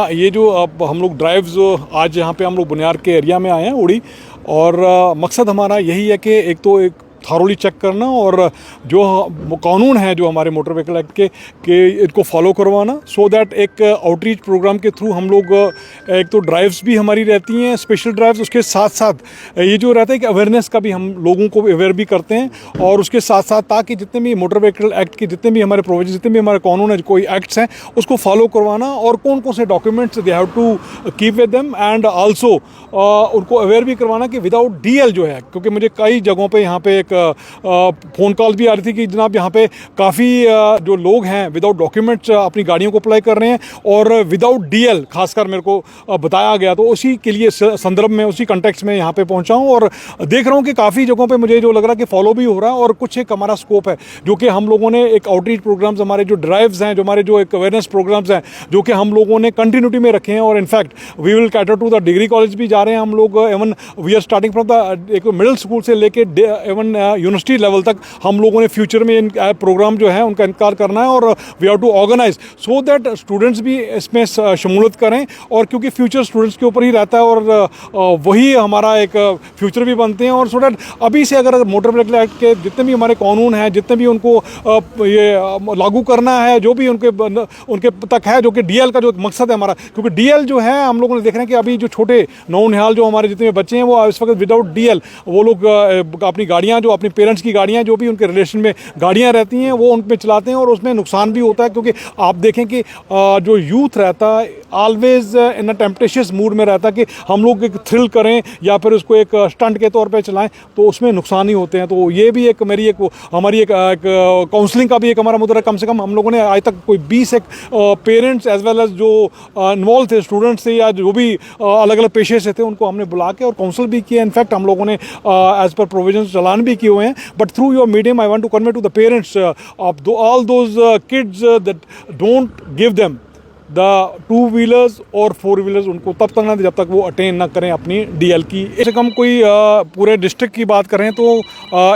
ये जो अब हम लोग ड्राइव्स आज यहाँ पे हम लोग बुनियाद के एरिया में आए हैं उड़ी, और मकसद हमारा यही है कि एक तो एक थारोली चेक करना और जो कानून है जो हमारे मोटर व्हीकल एक्ट के इनको फॉलो करवाना, सो दैट एक आउटरीच प्रोग्राम के थ्रू हम लोग एक तो ड्राइव्स भी हमारी रहती हैं, स्पेशल ड्राइव्स, उसके साथ साथ ये जो रहता है कि अवेयरनेस का भी हम लोगों को अवेयर भी करते हैं, और उसके साथ साथ ताकि जितने भी मोटर व्हीकल एक्ट के जितने भी हमारे प्रोविजन, जितने भी हमारे कानून है, कोई एक्ट्स हैं, उसको फॉलो करवाना, और कौन कौन से documents they have to keep with them, and also उनको अवेयर भी करवाना कि विदाउट डीएल जो है, क्योंकि मुझे कई जगहों पे यहाँ पे एक फ़ोन कॉल भी आ रही थी कि जनाब यहाँ पे काफ़ी जो लोग हैं विदाउट डॉक्यूमेंट्स अपनी गाड़ियों को अप्लाई कर रहे हैं, और विदाउट डीएल खासकर मेरे को बताया गया। तो उसी के लिए संदर्भ में, उसी कंटेक्स्ट में यहाँ पे पहुँचा हूँ, और देख रहा हूँ कि काफ़ी जगहों पे मुझे जो लग रहा है कि फॉलो भी हो रहा है, और कुछ एक हमारा स्कोप है जो कि हम लोगों ने एक आउटरीच प्रोग्राम्स, हमारे जो ड्राइव्स हैं, जो हमारे जो एक अवेयरनेस प्रोग्राम्स हैं, जो कि हम लोगों ने कंटिन्यूटी में रखे हैं, और in fact we will cater to the degree college भी जा रहे हैं हम लोग, even we are starting from the एक मिडिल स्कूल से लेके एवन यूनिवर्सिटी लेवल तक हम लोगों ने फ्यूचर में इन प्रोग्राम जो है उनका इनकार करना है, और we have to organise so that students भी इसमें शमूलियत करें, और क्योंकि फ्यूचर स्टूडेंट्स के ऊपर ही रहता है, और वही हमारा एक फ्यूचर भी बनते हैं, और सो दैट अभी से अगर मोटर व्हीकल एक्ट के जितने भी हमारे कानून हैं, जितने भी उनको ये लागू करना है, जो भी उनके तक है, जो कि डीएल का जो मकसद है हमारा, क्योंकि डीएल जो है हम लोगों ने देख रहे हैं कि अभी जो छोटे नौनिहाल जो हमारे जितने बच्चे हैं वो इस वक्त विदाउट डीएल वो लोग अपनी गाड़ियाँ, जो अपनी पेरेंट्स की गाड़ियाँ, जो भी उनके रिलेशन में गाड़ियाँ रहती हैं, वो उन पे चलाते हैं, और उसमें नुकसान भी होता है, क्योंकि आप देखें कि जो यूथ रहता है ऑलवेज इन अ टेम्पटेशियस मूड में रहता है कि हम लोग एक थ्रिल करें या फिर उसको एक स्टंट के तौर पे चलाएं, तो उसमें नुकसान ही होते हैं। तो ये भी एक मेरी एक हमारी एक काउंसलिंग का भी एक हमारा मुद्दा, कम से कम हम लोगों ने आज तक कोई 20 एक पेरेंट्स एज वेल एज जो इन्वॉल्व थे, स्टूडेंट्स थे या जो भी अलग अलग पेशे से थे, उनको हमने बुला के और काउंसिल भी किया। इनफैक्ट हम लोगों ने एज पर प्रोविजन चालान भी किए हुए हैं। But through your medium I want to convey to the parents of all those kids that don't give them the two wheelers और फोर व्हीलर्स, उनको तब तक ना जब तक वो अटेन ना करें अपनी डीएल की। इससे कम कोई पूरे डिस्ट्रिक्ट की बात करें तो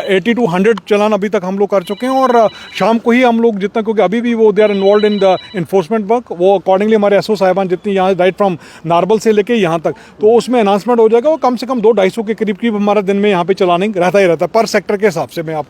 80 to 100 चलान अभी तक हम लोग कर चुके हैं, और शाम को ही हम लोग जितना, क्योंकि अभी भी वो they are involve in the enforcement work, वो अकॉर्डिंगली हमारे एसओ साहिबान जितनी यहाँ राइट फ्रॉम नारबल से लेके यहाँ तक, तो उसमें अनाउंसमेंट हो जाएगा। वो कम से कम 200-250 के करीब हमारा दिन में यहाँ पे चलाने रहता ही रहता है पर सेक्टर के हिसाब से। मैं आप